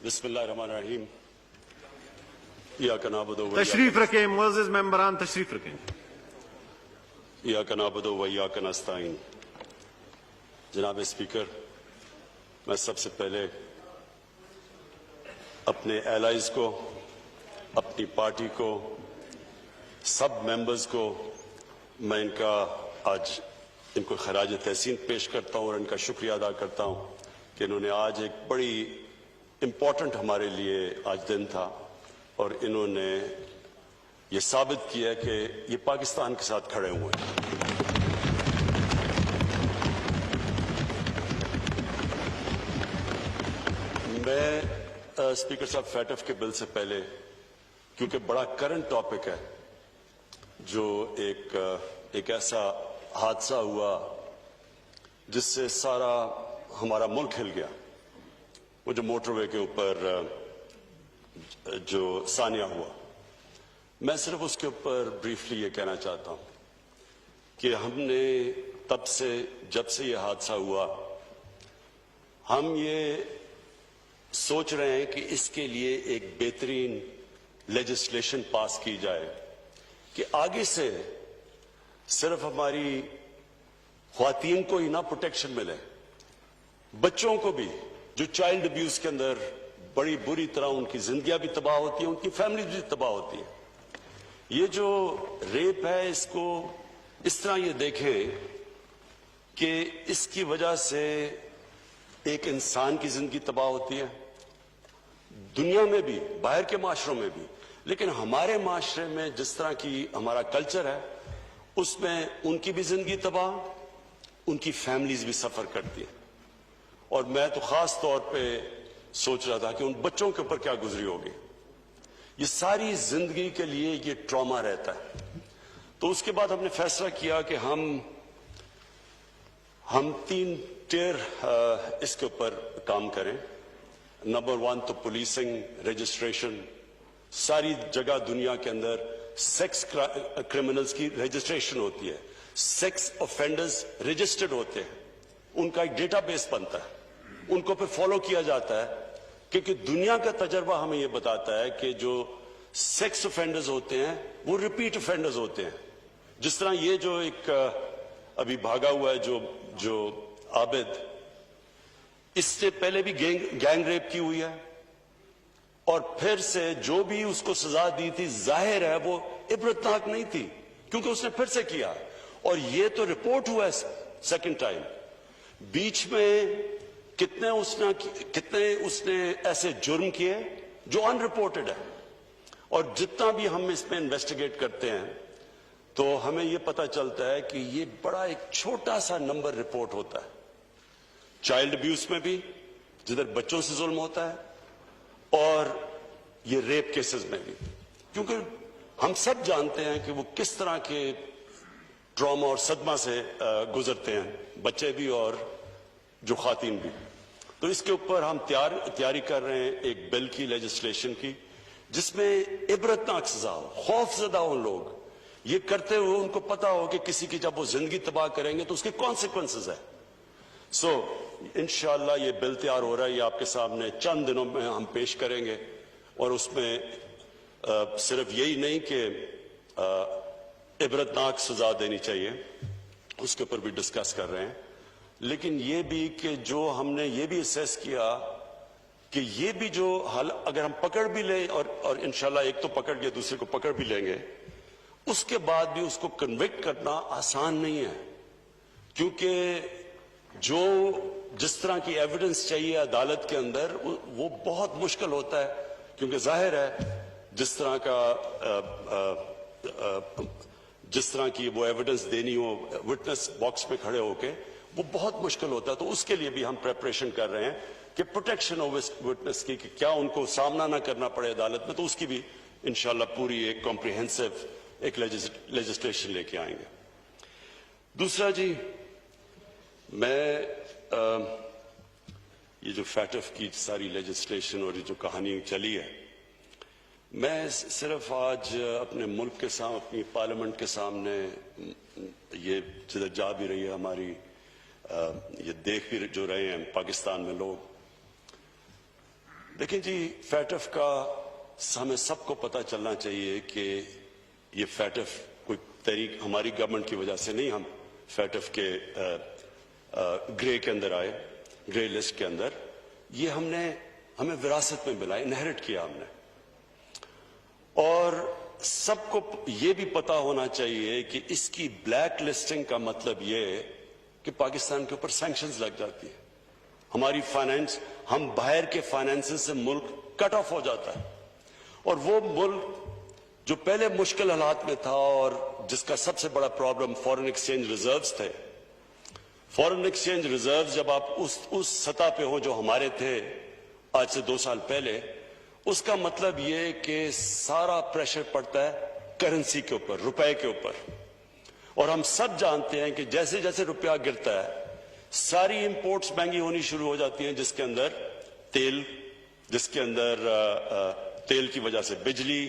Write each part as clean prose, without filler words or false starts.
बिस्मिल्लाहिर्रहमानिर्रहीम। इय्याका नअबुदु व तशरीफ रखें मुअज़्ज़िज़ मेंबरान, तशरीफ रखें। इय्याका नअबुदु व इय्याका नस्ताईन। जनाब स्पीकर, मैं सबसे पहले अपने एलाइज को, अपनी पार्टी को, सब मेंबर्स को मैं इनको खराज तहसीन पेश करता हूं और इनका शुक्रिया अदा करता हूं कि इन्होंने आज एक बड़ी इम्पोर्टेंट हमारे लिए आज दिन था और इन्होंने ये साबित किया कि ये पाकिस्तान के साथ खड़े हुए हैं। मैं स्पीकर साहब फैटफ के बिल से पहले, क्योंकि बड़ा करंट टॉपिक है, जो एक ऐसा हादसा हुआ जिससे सारा हमारा मुल्क हिल गया, वो जो मोटरवे के ऊपर जो सानिया हुआ, मैं सिर्फ उसके ऊपर ब्रीफली ये कहना चाहता हूं कि हमने तब से, जब से ये हादसा हुआ, हम ये सोच रहे हैं कि इसके लिए एक बेहतरीन लेजिस्लेशन पास की जाए कि आगे से सिर्फ हमारी ख्वातीन को ही ना प्रोटेक्शन मिले, बच्चों को भी, जो चाइल्ड अब्यूज के अंदर बड़ी बुरी तरह उनकी जिंदगियां भी तबाह होती हैं, उनकी फैमिली भी तबाह होती है। ये जो रेप है, इसको इस तरह ये देखें कि इसकी वजह से एक इंसान की जिंदगी तबाह होती है, दुनिया में भी, बाहर के माशरों में भी, लेकिन हमारे माशरे में जिस तरह की हमारा कल्चर है, उसमें उनकी भी जिंदगी तबाह, उनकी फैमिलीज भी सफर करती है। और मैं तो खास तौर पे सोच रहा था कि उन बच्चों के ऊपर क्या गुजरी होगी। ये सारी जिंदगी के लिए ये ट्रॉमा रहता है। तो उसके बाद हमने फैसला किया कि हम 3 टियर इसके ऊपर काम करें। नंबर 1 तो पुलिसिंग, रजिस्ट्रेशन, सारी जगह दुनिया के अंदर सेक्स क्रिमिनल्स की रजिस्ट्रेशन होती है, सेक्स ऑफेंडर्स रजिस्टर्ड होते हैं, उनका एक डेटाबेस बनता है, उनको फिर फॉलो किया जाता है, क्योंकि दुनिया का तजर्बा हमें यह बताता है कि जो सेक्स ऑफेंडर्स होते हैं वो रिपीट ऑफेंडर्स होते हैं। जिस तरह ये जो एक अभी भागा हुआ है जो आबिद, इससे पहले भी गैंग रेप की हुई है और फिर से जो भी उसको सजा दी थी, जाहिर है वो इबरतनाक नहीं थी, क्योंकि उसने फिर से किया। और ये तो रिपोर्ट हुआ है सेकंड टाइम। बीच में कितने उसने ऐसे जुर्म किए जो अनरिपोर्टेड है। और जितना भी हम इसमें इन्वेस्टिगेट करते हैं तो हमें यह पता चलता है कि ये बड़ा एक छोटा सा नंबर रिपोर्ट होता है। चाइल्ड अब्यूज में भी, जिधर बच्चों से जुल्म होता है, और ये रेप केसेस में भी, क्योंकि हम सब जानते हैं कि वो किस तरह के ट्रॉमा और सदमा से गुजरते हैं, बच्चे भी और जो खातीन भी। तो इसके ऊपर हम तैयारी कर रहे हैं एक बिल की, लेजिस्लेशन की, जिसमें इबरतनाक सजा हो, खौफजदा हो लोग, ये करते हुए उनको पता हो कि किसी की जब वो जिंदगी तबाह करेंगे तो उसके कॉन्सिक्वेंसेस है। सो इंशाअल्लाह ये बिल तैयार हो रहा है, ये आपके सामने चंद दिनों में हम पेश करेंगे। और उसमें सिर्फ यही नहीं कि इबरतनाक सजा देनी चाहिए, उसके ऊपर भी डिस्कस कर रहे हैं, लेकिन ये भी कि जो हमने ये भी असेस किया कि ये भी जो हाल अगर हम पकड़ भी लें, और इंशाल्लाह एक तो पकड़ के दूसरे को पकड़ भी लेंगे, उसके बाद भी उसको कन्विक्ट करना आसान नहीं है, क्योंकि जो जिस तरह की एविडेंस चाहिए अदालत के अंदर वो बहुत मुश्किल होता है, क्योंकि जाहिर है जिस तरह की वो एविडेंस देनी हो विटनेस बॉक्स में खड़े होके, वो बहुत मुश्किल होता है। तो उसके लिए भी हम प्रेपरेशन कर रहे हैं कि प्रोटेक्शन ऑफ विटनेस की, कि क्या उनको सामना ना करना पड़े अदालत में, तो उसकी भी इंशाल्लाह पूरी एक कॉम्प्रिहेंसिव एक लेजिस्लेशन लेके आएंगे। दूसरा जी, मैं ये जो फैटफ की सारी लेजिस्लेशन और ये जो कहानी चली है, मैं सिर्फ आज अपने मुल्क के सामने, अपनी पार्लियामेंट के सामने, ये जिधर जा भी रही है हमारी, ये देख भी जो रहे हैं पाकिस्तान में लोग, देखें जी, फैटफ का हमें सबको पता चलना चाहिए कि ये फैटफ कोई तहरीक हमारी गवर्नमेंट की वजह से नहीं, हम फैटफ के ग्रे के अंदर आए, ग्रे लिस्ट के अंदर। ये हमें विरासत में मिला, इनहेरिट किया हमने। और सबको ये भी पता होना चाहिए कि इसकी ब्लैक लिस्टिंग का मतलब ये है कि पाकिस्तान के ऊपर सैंक्शंस लग जाती है, हमारी फाइनेंस, हम बाहर के फाइनेंसेस से मुल्क कट ऑफ हो जाता है। और वो मुल्क जो पहले मुश्किल हालात में था और जिसका सबसे बड़ा प्रॉब्लम फॉरेन एक्सचेंज रिजर्व्स थे, फॉरेन एक्सचेंज रिजर्व्स जब आप उस सतह पे हो जो हमारे थे आज से 2 साल पहले, उसका मतलब ये कि सारा प्रेशर पड़ता है करेंसी के ऊपर, रुपए के ऊपर। और हम सब जानते हैं कि जैसे जैसे रुपया गिरता है सारी इंपोर्ट्स महंगी होनी शुरू हो जाती हैं, जिसके अंदर तेल, जिसके अंदर तेल की वजह से बिजली,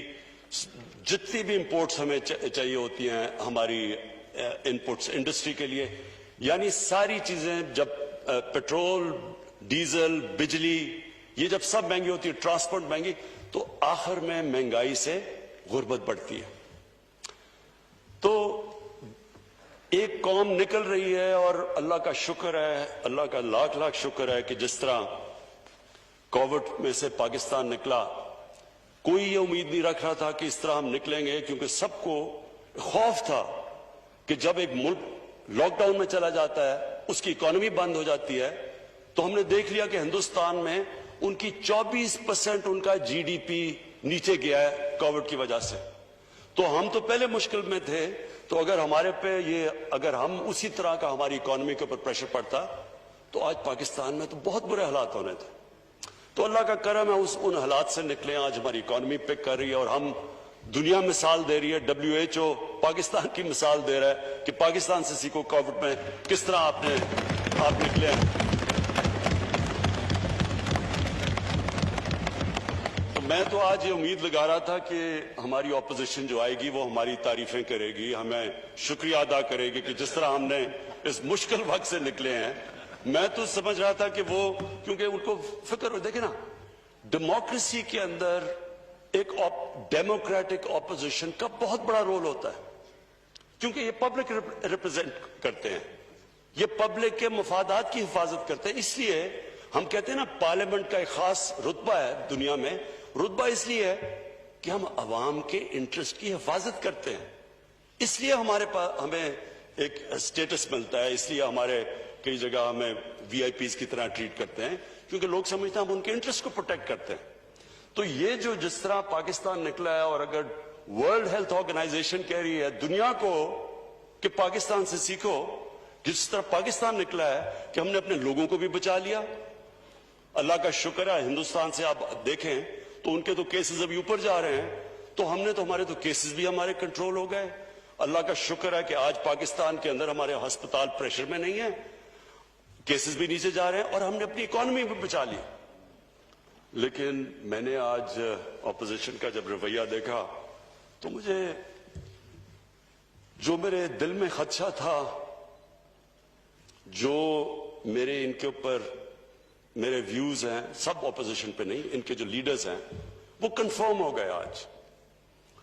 जितनी भी इंपोर्ट्स हमें चाहिए होती हैं हमारी इनपुट्स इंडस्ट्री के लिए, यानी सारी चीजें जब पेट्रोल, डीजल, बिजली, ये जब सब महंगी होती है, ट्रांसपोर्ट महंगी, तो आखिर में महंगाई से गुर्बत बढ़ती है। तो एक कौम निकल रही है और अल्लाह का शुक्र है, अल्लाह का लाख लाख शुक्र है कि जिस तरह कोविड में से पाकिस्तान निकला, कोई ये उम्मीद नहीं रख रहा था कि इस तरह हम निकलेंगे, क्योंकि सबको खौफ था कि जब एक मुल्क लॉकडाउन में चला जाता है, उसकी इकोनॉमी बंद हो जाती है। तो हमने देख लिया कि हिंदुस्तान में उनकी 24% उनका जीडीपी नीचे गया है कोविड की वजह से। तो हम तो पहले मुश्किल में थे, तो अगर हमारे पे अगर हम उसी तरह का हमारी इकोनॉमी के ऊपर प्रेशर पड़ता तो आज पाकिस्तान में तो बहुत बुरे हालात होने थे। तो अल्लाह का करम है, उन हालात से निकले, आज हमारी इकोनॉमी पिक कर रही है और हम दुनिया मिसाल दे रही है, WHO पाकिस्तान की मिसाल दे रहा है कि पाकिस्तान से सीखो कोविड में किस तरह आप निकले हैं। तो मैं तो आज ये उम्मीद लगा रहा था कि हमारी ऑपोजिशन जो आएगी वो हमारी तारीफें करेगी, हमें शुक्रिया अदा करेगी कि जिस तरह हमने इस मुश्किल वक्त से निकले हैं। मैं तो समझ रहा था कि वो, क्योंकि उनको फिक्र, देखे ना, डेमोक्रेसी के अंदर एक डेमोक्रेटिक ऑपोजिशन का बहुत बड़ा रोल होता है, क्योंकि ये पब्लिक रिप्रेजेंट करते हैं, ये पब्लिक के मफादात की हिफाजत करते हैं। इसलिए हम कहते हैं ना, पार्लियामेंट का एक खास रुतबा है दुनिया में। रुतबा इसलिए है कि हम अवाम के इंटरेस्ट की हिफाजत करते हैं, इसलिए हमारे पास हमें एक स्टेटस मिलता है, इसलिए हमारे कई जगह हमें VIPs की तरह ट्रीट करते हैं, क्योंकि लोग समझते हैं हम उनके इंटरेस्ट को प्रोटेक्ट करते हैं। तो ये जो जिस तरह पाकिस्तान निकला है, और अगर वर्ल्ड हेल्थ ऑर्गेनाइजेशन कह रही है दुनिया को कि पाकिस्तान से सीखो, जिस तरह पाकिस्तान निकला है कि हमने अपने लोगों को भी बचा लिया। अल्लाह का शुक्र है, हिंदुस्तान से आप देखें तो उनके तो केसेस अभी ऊपर जा रहे हैं, तो हमारे तो केसेस भी हमारे कंट्रोल हो गए। अल्लाह का शुक्र है कि आज पाकिस्तान के अंदर हमारे अस्पताल प्रेशर में नहीं है, केसेस भी नीचे जा रहे हैं और हमने अपनी इकोनॉमी भी बचा ली। लेकिन मैंने आज ऑपोजिशन का जब रवैया देखा तो मुझे जो मेरे दिल में खदशा था, जो मेरे इनके ऊपर मेरे व्यूज हैं, सब ऑपोजिशन पे नहीं, इनके जो लीडर्स हैं वो कंफर्म हो गए। आज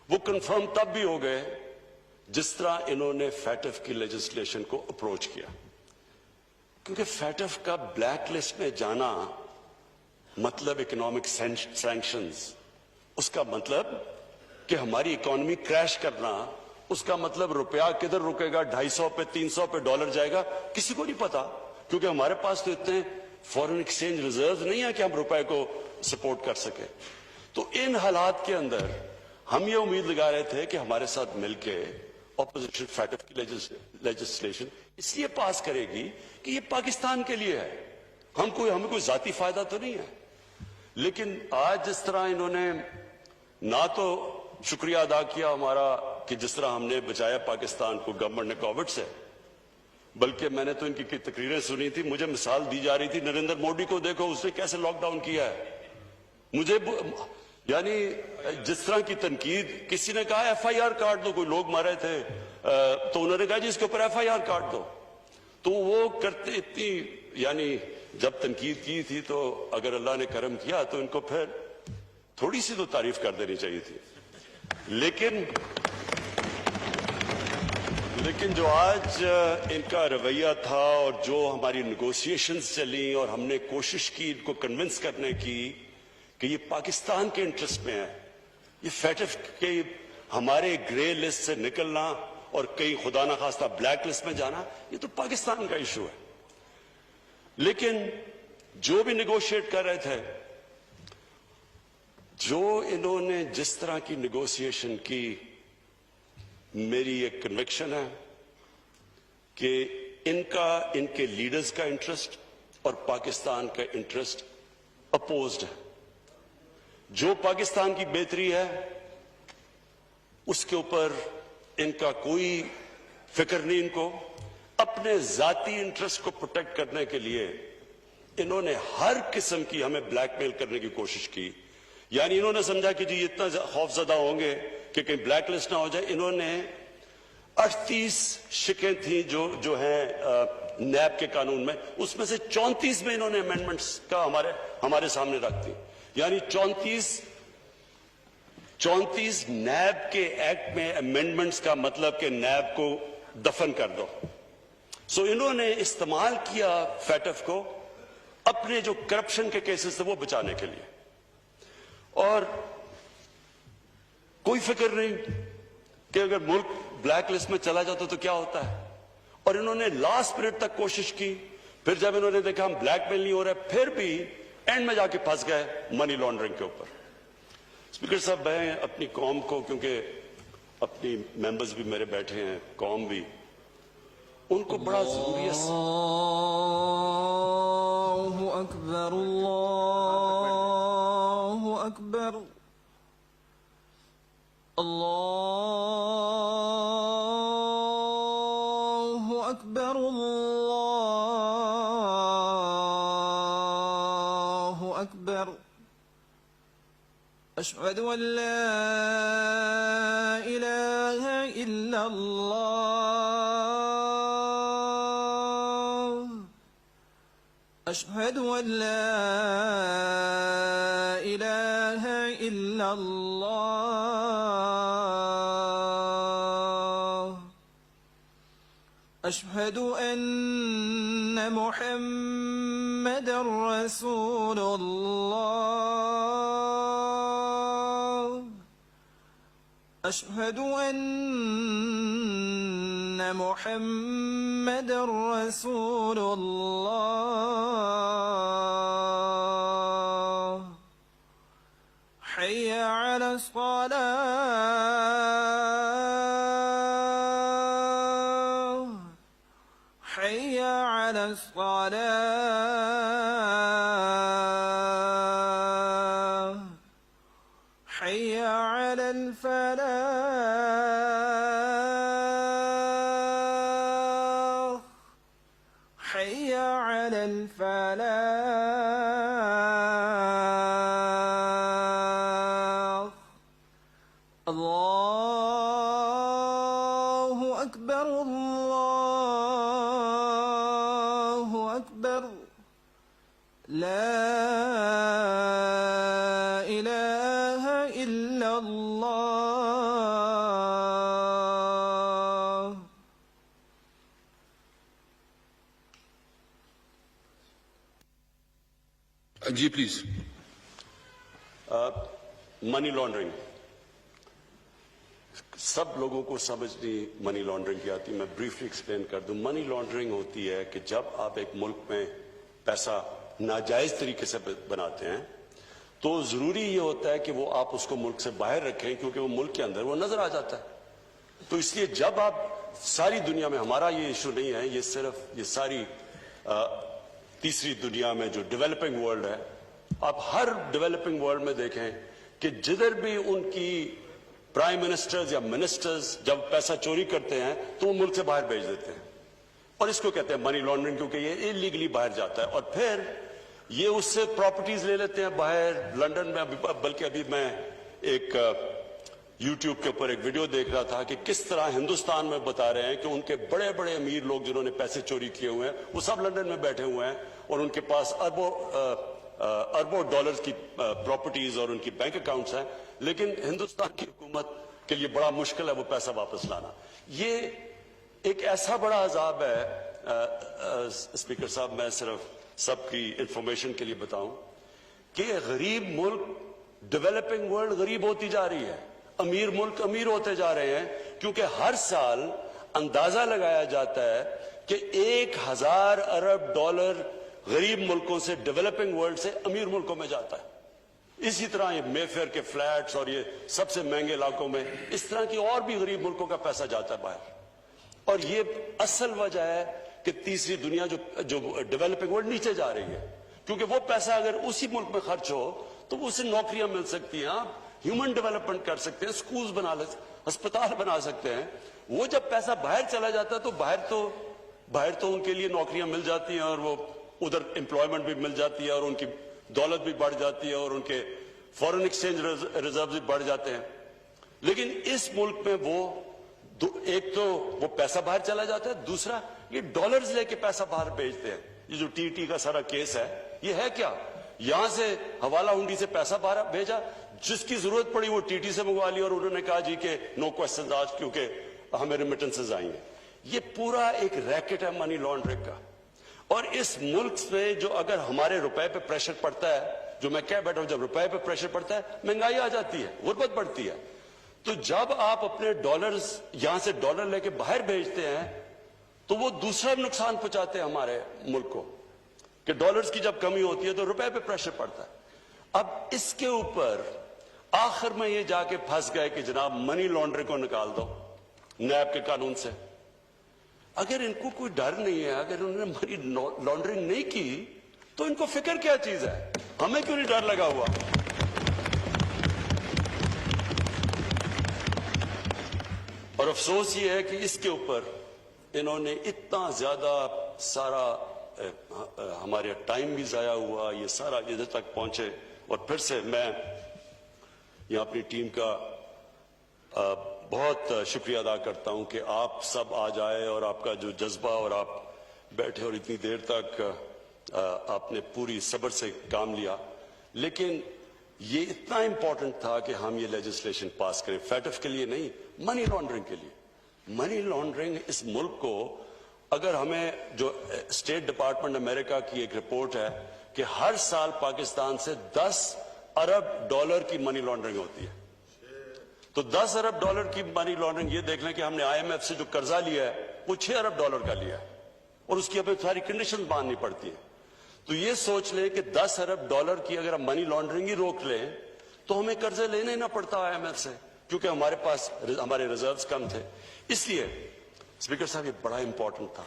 वो कंफर्म तब भी हो गए जिस तरह इन्होंने फैटफ की लेजिस्लेशन को अप्रोच किया, क्योंकि फैटफ का ब्लैक लिस्ट में जाना मतलब इकोनॉमिक सैंक्शंस, उसका मतलब कि हमारी इकोनॉमी क्रैश करना, उसका मतलब रुपया किधर रुकेगा, 250 पे 300 पे डॉलर जाएगा, किसी को नहीं पता, क्योंकि हमारे पास तो इतने फॉरेन एक्सचेंज रिजर्व नहीं है कि हम रुपए को सपोर्ट कर सके। तो इन हालात के अंदर हम ये उम्मीद लगा रहे थे कि हमारे साथ मिलके ऑपोजिशन फैटफ की लेजिस्लेशन इसलिए पास करेगी कि ये पाकिस्तान के लिए है, हमें कोई जाती फायदा तो नहीं है। लेकिन आज जिस तरह इन्होंने ना तो शुक्रिया अदा किया हमारा कि जिस तरह हमने बचाया पाकिस्तान को गवर्नमेंट ने कोविड से, बल्कि मैंने तो इनकी तकरीरें सुनी थी, मुझे मिसाल दी जा रही थी, नरेंद्र मोदी को देखो उसने कैसे लॉकडाउन किया है। मुझे यानी जिस तरह की तनकीद, किसी ने कहा FIR काट दो, कोई लोग मारे थे तो उन्होंने कहा जी इसके ऊपर FIR काट दो, तो वो करते इतनी यानी जब तनकीद की थी तो अगर अल्लाह ने करम किया तो इनको फिर थोड़ी सी तो तारीफ कर देनी चाहिए थी, लेकिन जो आज इनका रवैया था और जो हमारी नेगोशिएशंस चली और हमने कोशिश की इनको कन्विंस करने की कि ये पाकिस्तान के इंटरेस्ट में है, ये फैटफ के हमारे ग्रे लिस्ट से निकलना और कहीं खुदा ना खास्ता ब्लैक लिस्ट में जाना, ये तो पाकिस्तान का इशू है। लेकिन जो भी नेगोशिएट कर रहे थे, जो इन्होंने जिस तरह की नेगोशिएशन की, मेरी एक कन्विक्शन है कि इनके लीडर्स का इंटरेस्ट और पाकिस्तान का इंटरेस्ट अपोज्ड है। जो पाकिस्तान की बेहतरी है उसके ऊपर इनका कोई फिक्र नहीं। इनको अपने जाती इंटरेस्ट को प्रोटेक्ट करने के लिए इन्होंने हर किस्म की हमें ब्लैकमेल करने की कोशिश की। यानी इन्होंने समझा कि जी इतना खौफजदा होंगे कि कहीं ब्लैक लिस्ट ना हो जाए। इन्होंने 38 शिकें थी जो हैं नैब के कानून में, उसमें से 34 में इन्होंने अमेंडमेंट्स का हमारे सामने रख दी। यानी 34 नैब के एक्ट में अमेंडमेंट्स का मतलब कि नैब को दफन कर दो। सो इन्होंने इस्तेमाल किया फैटफ को अपने जो करप्शन के केसेस थे वो बचाने के लिए, और कोई फिक्र नहीं कि अगर मुल्क ब्लैक लिस्ट में चला जाता तो क्या होता है। और इन्होंने लास्ट मिनट तक कोशिश की, फिर जब इन्होंने देखा हम ब्लैकमेल नहीं हो रहा, फिर भी एंड में जाके फंस गए मनी लॉन्ड्रिंग के ऊपर। स्पीकर साहब, मैं अपनी कौम को, क्योंकि अपनी मेंबर्स भी मेरे बैठे हैं, कौम भी, उनको बड़ा जरूरी है। अल्लाहु अकबर, अल्लाहु अकबर, अल्लाहु अकबर, अल्लाहु अकबर। अशहदु अन ला इलाहा इल्लल्लाह, अशहदु अन ला इलाहा इल्लल्लाह, अशहदु अन्न मुहम्मदर रसूलुल्लाह, अशहदु अन्न मुहम्मदर रसूलुल्लाह। हय्य अला अस्सलाह, हय्य अला अस्सलाह, हय्य अला الفلاح، حي على الفلاح. الله أكبر، الله أكبر، لا إله إلا الله. जी प्लीज। मनी लॉन्ड्रिंग, सब लोगों को समझ नहीं मनी लॉन्ड्रिंग की आती। मैं ब्रीफली एक्सप्लेन कर दूं। मनी लॉन्ड्रिंग होती है कि जब आप एक मुल्क में पैसा नाजायज तरीके से बनाते हैं तो जरूरी ये होता है कि वो आप उसको मुल्क से बाहर रखें, क्योंकि वो मुल्क के अंदर वो नजर आ जाता है। तो इसलिए जब आप सारी दुनिया में, हमारा ये इशू नहीं है, ये सिर्फ ये सारी तीसरी दुनिया में जो डेवलपिंग वर्ल्ड है, आप हर डेवलपिंग वर्ल्ड में देखें कि जिधर भी उनकी प्राइम मिनिस्टर्स या मिनिस्टर्स जब पैसा चोरी करते हैं तो वो मुल्क से बाहर भेज देते हैं, और इसको कहते हैं मनी लॉन्ड्रिंग, क्योंकि ये इलीगली बाहर जाता है। और फिर ये उससे प्रॉपर्टीज ले लेते हैं बाहर, लंदन में। बल्कि अभी मैं एक YouTube کے اوپر ایک ویڈیو دیکھ رہا تھا کہ کس طرح ہندوستان میں بتا رہے ہیں کہ ان کے بڑے بڑے امیر لوگ جنہوں نے پیسے چوری کیے ہوئے ہیں وہ سب لندن میں بیٹھے ہوئے ہیں اور ان کے پاس اربوں ڈالرز کی پراپرٹیز اور ان کی بینک اکاؤنٹس ہیں، لیکن ہندوستان کی حکومت کے لیے بڑا مشکل ہے وہ پیسہ واپس لانا۔ یہ ایک ایسا بڑا عذاب ہے اسپیکر صاحب، میں صرف سب کی انفارمیشن کے لیے بتاؤں کہ غریب ملک، ڈیولپنگ ورلڈ غریب ہوتی جا رہی ہے، امیر ملک امیر ہوتے جا رہے ہیں، کیونکہ ہر سال اندازہ لگایا جاتا ہے کہ 1000 ارب ڈالر غریب ملکوں سے، ڈیولپنگ ورلڈ سے امیر ملکوں میں جاتا ہے۔ اسی طرح یہ مے فیئر کے فلیٹس اور یہ سب سے مہنگے علاقوں میں اس طرح کی اور بھی غریب ملکوں کا پیسہ جاتا ہے باہر، اور یہ اصل وجہ ہے کہ تیسری دنیا جو ڈیولپنگ ورلڈ نیچے جا رہی ہے، کیونکہ وہ پیسہ اگر اسی ملک میں خرچ ہو تو اسے نوکریاں مل سکتی ہیں، آپ ہیومن ڈیولپمنٹ کر سکتے ہیں، سکولز بنا ہسپتال بنا سکتے ہیں۔ وہ جب پیسہ باہر چلا جاتا ہے تو باہر تو ان کے لیے نوکریاں مل جاتی ہیں اور وہ ادھر امپلائمنٹ بھی مل جاتی ہے اور ان کی دولت بھی بڑھ جاتی ہے اور ان کے فورن ایکسچینج ریزرو بھی بڑھ جاتے ہیں، لیکن اس ملک میں ایک تو وہ پیسہ باہر چلا جاتا ہے، دوسرا یہ ڈالرز لے کے پیسہ باہر بھیجتے ہیں۔ یہ جو ٹی کا سارا کیس ہے یہ ہے کیا؟ یہاں سے حوالہ ہنڈی سے پیسہ باہر بھیجا، جس کی ضرورت پڑی وہ ٹی سے منگوا لیا اور انہوں نے کہا جی کہ نو کوسچنز آج کیونکہ ہمیں ریمیٹنسز آئی ہیں۔ یہ پورا ایک ریکٹ ہے منی لانڈرنگ کا، اور اس ملک میں جو اگر ہمارے روپے پہ پریشر پڑتا ہے، جو میں کہہ بیٹھا ہوں، جب روپے پہ پریشر پڑتا ہے مہنگائی آ جاتی ہے، غربت بڑھتی ہے۔ تو جب آپ اپنے ڈالرز یہاں سے ڈالر لے کے باہر بھیجتے ہیں تو وہ دوسرا نقصان پہنچاتے ہیں ہمارے ملک کو، کہ ڈالرز کی جب کمی ہوتی ہے تو روپے پہ پریشر پڑتا ہے۔ اب اس کے اوپر آخر میں یہ جا کے پھنس گئے کہ جناب منی لانڈرنگ کو نکال دو نیب کے قانون سے۔ اگر ان کو کوئی ڈر نہیں ہے، اگر انہوں نے منی لانڈرنگ نہیں کی تو ان کو فکر کیا چیز ہے؟ ہمیں کیوں نہیں ڈر لگا ہوا؟ اور افسوس یہ ہے کہ اس کے اوپر انہوں نے اتنا زیادہ سارا ہمارے ٹائم بھی ضائع ہوا، یہ سارا ادھر تک پہنچے۔ اور پھر سے میں یہاں اپنی ٹیم کا بہت شکریہ ادا کرتا ہوں کہ آپ سب آج آئے اور آپ کا جو جذبہ، اور آپ بیٹھے اور اتنی دیر تک آپ نے پوری صبر سے کام لیا۔ لیکن یہ اتنا امپورٹنٹ تھا کہ ہم یہ لیجسلیشن پاس کریں، فیٹف کے لیے نہیں، منی لانڈرنگ کے لیے۔ منی لانڈرنگ اس ملک کو، اگر ہمیں جو اسٹیٹ ڈپارٹمنٹ امریکہ کی ایک رپورٹ ہے کہ ہر سال پاکستان سے 10 ارب ڈالر کی منی لانڈرنگ ہوتی ہے، تو 10 ارب ڈالر کی منی لانڈرنگ، یہ دیکھ لیں کہ ہم نے IMF سے جو قرضہ لیا ہے وہ 6 ارب ڈالر کا لیا ہے اور اس کی ہمیں ساری کنڈیشن باندھنی پڑتی ہیں۔ تو یہ سوچ لیں کہ 10 ارب ڈالر کی اگر ہم منی لانڈرنگ ہی روک لیں تو ہمیں قرضے لینے نہ پڑتا IMF سے، کیونکہ ہمارے پاس ہمارے ریزروز کم تھے۔ اس لیے اسپیکر صاحب یہ بڑا امپورٹنٹ تھا،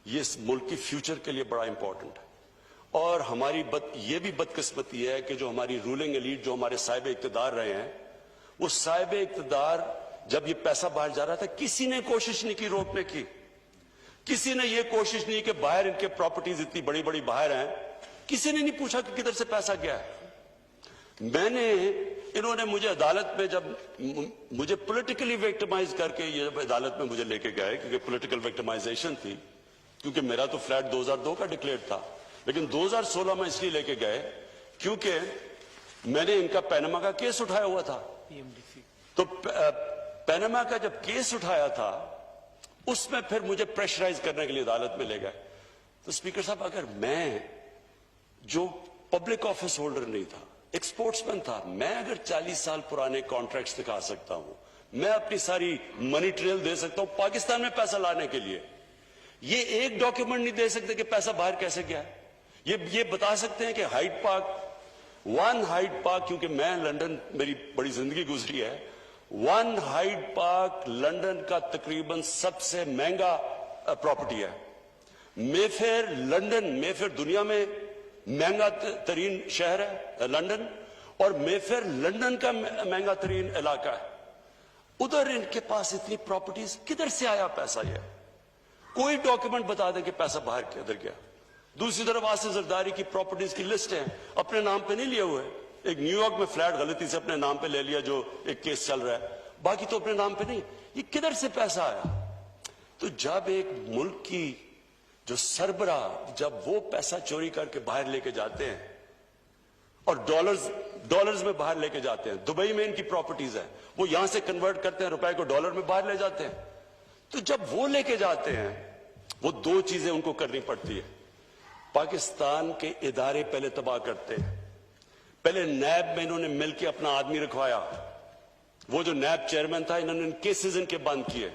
یہ اس ملک کی فیوچر کے لیے بڑا امپورٹنٹ ہے۔ اور ہماری یہ بھی بدقسمتی ہے کہ جو ہماری رولنگ ایلیٹ، جو ہمارے صاحب اقتدار رہے ہیں، وہ صاحب اقتدار جب یہ پیسہ باہر جا رہا تھا کسی نے کوشش نہیں کی روکنے کی، کسی نے یہ کوشش نہیں کہ باہر ان کے پراپرٹیز اتنی بڑی بڑی باہر ہیں، کسی نے نہیں پوچھا کہ کدھر سے پیسہ گیا ہے۔ انہوں نے مجھے عدالت میں، جب مجھے پولیٹیکلی وکٹمائز کر کے یہ عدالت میں مجھے لے کے گئے، کیونکہ پولیٹیکل وکٹمائزیشن تھی، کیونکہ میرا تو فلیٹ 2002 کا ڈکلیئر تھا، لیکن 2016 میں اس لیے لے کے گئے کیونکہ میں نے ان کا پینما کا کیس اٹھایا ہوا تھا۔ تو پینما کا جب کیس اٹھایا تھا اس میں پھر مجھے پریشرائز کرنے کے لیے عدالت میں لے گئے۔ تو اسپیکر صاحب، اگر میں جو پبلک آفس ہولڈر نہیں تھا، ایک سپورٹس مین تھا، میں اگر 40 سال پرانے کانٹریکٹس دکھا سکتا ہوں، میں اپنی ساری منی ٹریل دے سکتا ہوں پاکستان میں پیسہ لانے کے لیے، یہ ایک ڈاکیومنٹ نہیں دے سکتے کہ پیسہ باہر کیسے گیا ہے۔ یہ بتا سکتے ہیں کہ ہائیڈ پارک، کیونکہ میں لندن، میری بڑی زندگی گزری ہے، 1 ہائیڈ پارک لندن کا تقریباً سب سے مہنگا پراپرٹی ہے۔ مے فیئر دنیا میں مہنگا ترین شہر ہے لندن، اور مے فیئر لندن کا مہنگا ترین علاقہ ہے۔ ادھر ان کے پاس اتنی پراپرٹیز، کدھر سے آیا پیسہ؟ یہ کوئی ڈاکیومنٹ بتا دیں کہ پیسہ باہر کدھر گیا۔ دوسری طرف آصف زرداری کی پراپرٹیز کی لسٹ ہے، اپنے نام پہ نہیں لیے ہوئے، ایک نیو یارک میں فلیٹ غلطی سے اپنے نام پہ لے لیا جو ایک کیس چل رہا ہے, باقی تو اپنے نام پہ نہیں. یہ کدھر سے پیسہ آیا؟ تو جب ایک ملک کی جو سربراہ جب وہ پیسہ چوری کر کے باہر لے کے جاتے ہیں اور ڈالرز میں باہر لے کے جاتے ہیں, دبئی میں ان کی پراپرٹیز ہیں, وہ یہاں سے کنورٹ کرتے ہیں روپے کو ڈالر میں باہر لے جاتے ہیں. تو جب وہ لے کے جاتے ہیں وہ دو چیزیں ان کو کرنی پڑتی ہے. پاکستان کے ادارے پہلے تباہ کرتے ہیں. پہلے نیب میں انہوں نے مل کے اپنا آدمی رکھوایا, وہ جو نیب چیئرمین تھا انہوں نے کیسز ان کے بند کیے.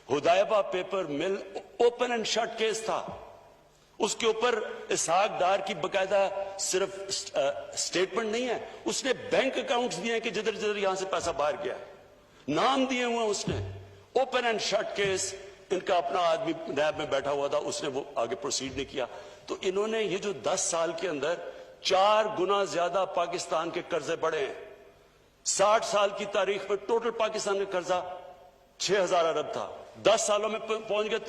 ہدایبہ پیپر مل اوپن اینڈ شٹ کیس تھا, اس کے اوپر اسحاق ڈار کی باقاعدہ صرف سٹیٹمنٹ نہیں ہے, اس نے بینک اکاؤنٹس دیے ہیں کہ جدھر جدھر یہاں سے پیسہ باہر گیا, نام دیے ہوئے ہیں اس نے. اوپن اینڈ شٹ کیس, ان کا اپنا آدمی نیب میں بیٹھا ہوا تھا, اس نے وہ آگے پروسیڈ نہیں کیا. تو انہوں نے یہ جو 10 سال کے اندر 4 گنا زیادہ پاکستان کے قرضے بڑھے ہیں. 60 سال کی تاریخ میں ٹوٹل پاکستان کا قرضہ 6,000 ارب تھا, 10 سالوں میں پہنچ گیا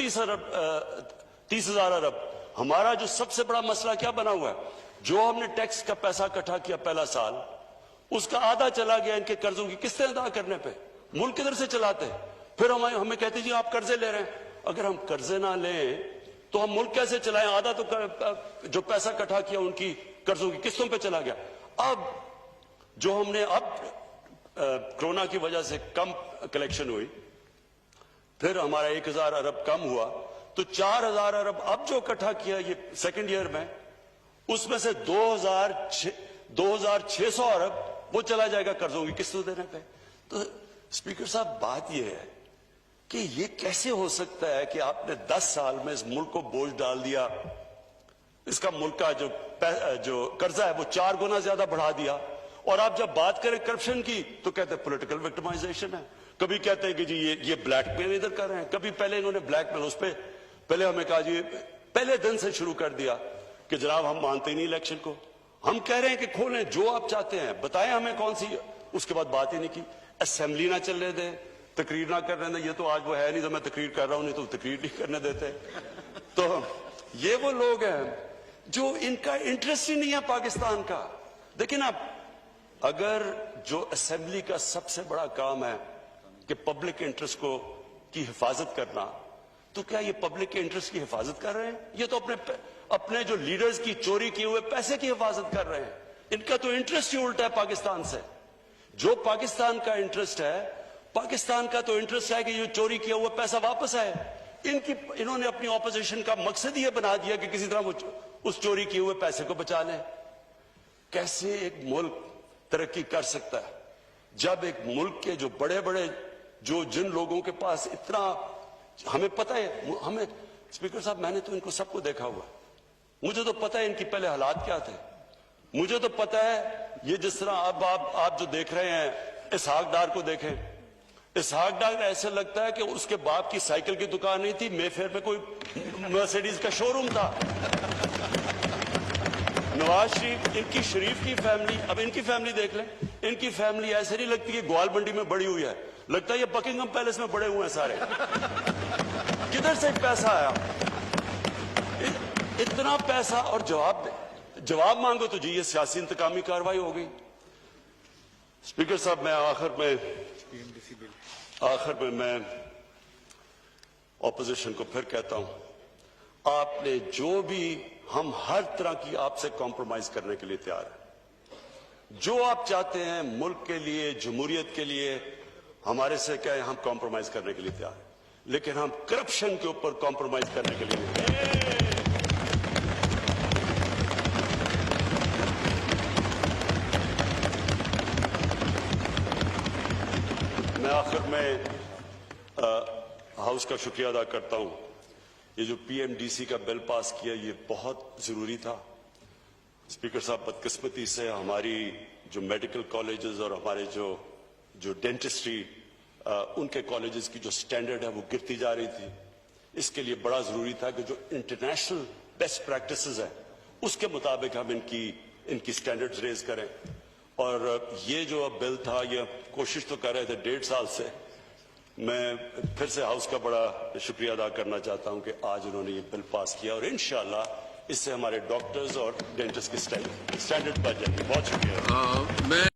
30,000 ارب. ہمارا جو سب سے بڑا مسئلہ کیا بنا ہوا ہے, جو ہم نے ٹیکس کا پیسہ اکٹھا کیا پہلا سال, اس کا آدھا چلا گیا ان کے قرضوں کی قسطیں ادا کرنے پہ. ملک کدھر سے چلاتے ہیں؟ پھر ہمیں کہتے جی آپ قرضے لے رہے ہیں. اگر ہم قرضے نہ لیں تو ہم ملک کیسے چلائیں؟ آدھا تو جو پیسہ اکٹھا کیا ان کی قرضوں کی قسطوں پہ چلا گیا. اب جو ہم نے کرونا کی وجہ سے کم کلیکشن ہوئی, پھر ہمارا 1,000 ارب کم ہوا, تو 4,000 ارب اب جو اکٹھا کیا یہ سیکنڈ ایئر میں, اس میں سے 2,600 ارب وہ چلا جائے گا قرضوں کی قسطوں دینے پہ. تو اسپیکر صاحب بات یہ ہے کہ یہ کیسے ہو سکتا ہے کہ آپ نے 10 سال میں اس ملک کو بوجھ ڈال دیا, اس کا ملک کا جو قرضہ ہے وہ 4 گنا زیادہ بڑھا دیا, اور آپ جب بات کریں کرپشن کی تو کہتے ہیں پولیٹیکل وکٹمائزیشن ہے, کبھی کہتے ہیں کہ جی یہ بلیک میل ادھر کر رہے ہیں, کبھی پہلے انہوں نے بلیک میل اس پہ پہلے ہمیں کہا جی پہلے دن سے شروع کر دیا کہ جناب ہم مانتے ہی نہیں الیکشن کو, ہم کہہ رہے ہیں کہ کھولیں جو آپ چاہتے ہیں, بتائیں ہمیں کون سی. اس کے بعد بات ہی نہیں کی. اسمبلی نہ چلنے دیں, تقریر نہ کرنے دیں, یہ تو آج وہ ہے نہیں تو میں تقریر کر رہا ہوں, نہیں تو تقریر نہیں کرنے دیتے. تو یہ وہ لوگ ہیں جو ان کا انٹرسٹ ہی نہیں ہے پاکستان کا. دیکھیں نا, اگر جو اسمبلی کا سب سے بڑا کام ہے کہ پبلک انٹرسٹ کی حفاظت کرنا, تو کیا یہ پبلک کے انٹرسٹ کی حفاظت کر رہے ہیں؟ یہ تو اپنے جو لیڈرز کی چوری کیے ہوئے پیسے کی حفاظت کر رہے ہیں. ان کا تو انٹرسٹ ہی الٹا ہے پاکستان سے. جو پاکستان کا انٹرسٹ ہے, پاکستان کا تو انٹرسٹ ہے کہ یہ چوری کیا ہوا پیسہ واپس آئے. انہوں نے اپنی اپوزیشن کا مقصد یہ بنا دیا کہ کسی طرح وہ اس چوری کیے ہوئے پیسے کو بچا لیں. کیسے ایک ملک ترقی کر سکتا ہے جب ایک ملک کے جو بڑے بڑے جن لوگوں کے پاس اتنا, ہمیں پتہ ہے, ہمیں اسپیکر صاحب میں نے تو ان کو سب کو دیکھا ہوا, مجھے تو پتہ ہے ان کی پہلے حالات کیا تھے. مجھے تو پتہ ہے یہ جس طرح اب آپ جو دیکھ رہے ہیں اسحاق ڈار کو دیکھیں, اسحاق ڈار ایسے لگتا ہے کہ اس کے باپ کی سائیکل کی دکان نہیں تھی, مے فیئر میں کوئی مرسیڈیز کا شو روم تھا. نواز شریف, ان کی شریف کی فیملی, اب ان کی فیملی دیکھ لیں, ان کی فیملی ایسے نہیں لگتی کہ گوال منڈی میں بڑی ہوئی ہے, لگتا ہے یہ بکنگھم پیلس میں بڑے ہوئے ہیں سارے. کدھر سے پیسہ آیا اتنا پیسہ؟ اور جواب مانگو تو جی یہ سیاسی انتقامی کاروائی ہو گئی. اسپیکر صاحب میں آخر میں اپوزیشن کو پھر کہتا ہوں, آپ نے جو بھی, ہم ہر طرح کی آپ سے کمپرومائز کرنے کے لیے تیار ہیں. جو آپ چاہتے ہیں ملک کے لیے, جمہوریت کے لیے, ہمارے سے کہیں ہم کمپرومائز کرنے کے لیے تیار ہیں, لیکن ہم کرپشن کے اوپر کمپرومائز کرنے کے لیے نہیں. میں آخر میں ہاؤس کا شکریہ ادا کرتا ہوں. یہ جو پی ایم ڈی سی کا بل پاس کیا یہ بہت ضروری تھا. اسپیکر صاحب بدقسمتی سے ہماری جو میڈیکل کالجز اور ہمارے جو ڈینٹسٹری ان کے کالجز کی جو سٹینڈرڈ ہے وہ گرتی جا رہی تھی. اس کے لیے بڑا ضروری تھا کہ جو انٹرنیشنل بیسٹ پریکٹسز ہیں اس کے مطابق ہم ان کی سٹینڈرڈز ریز کریں. اور یہ جو بل تھا, یہ کوشش تو کر رہے تھے 1.5 سال سے. میں پھر سے ہاؤس کا بڑا شکریہ ادا کرنا چاہتا ہوں کہ آج انہوں نے یہ بل پاس کیا, اور انشاءاللہ اس سے ہمارے ڈاکٹرز اور ڈینٹسٹ کی سٹینڈرڈ بڑھ جائے گی. بہت شکریہ.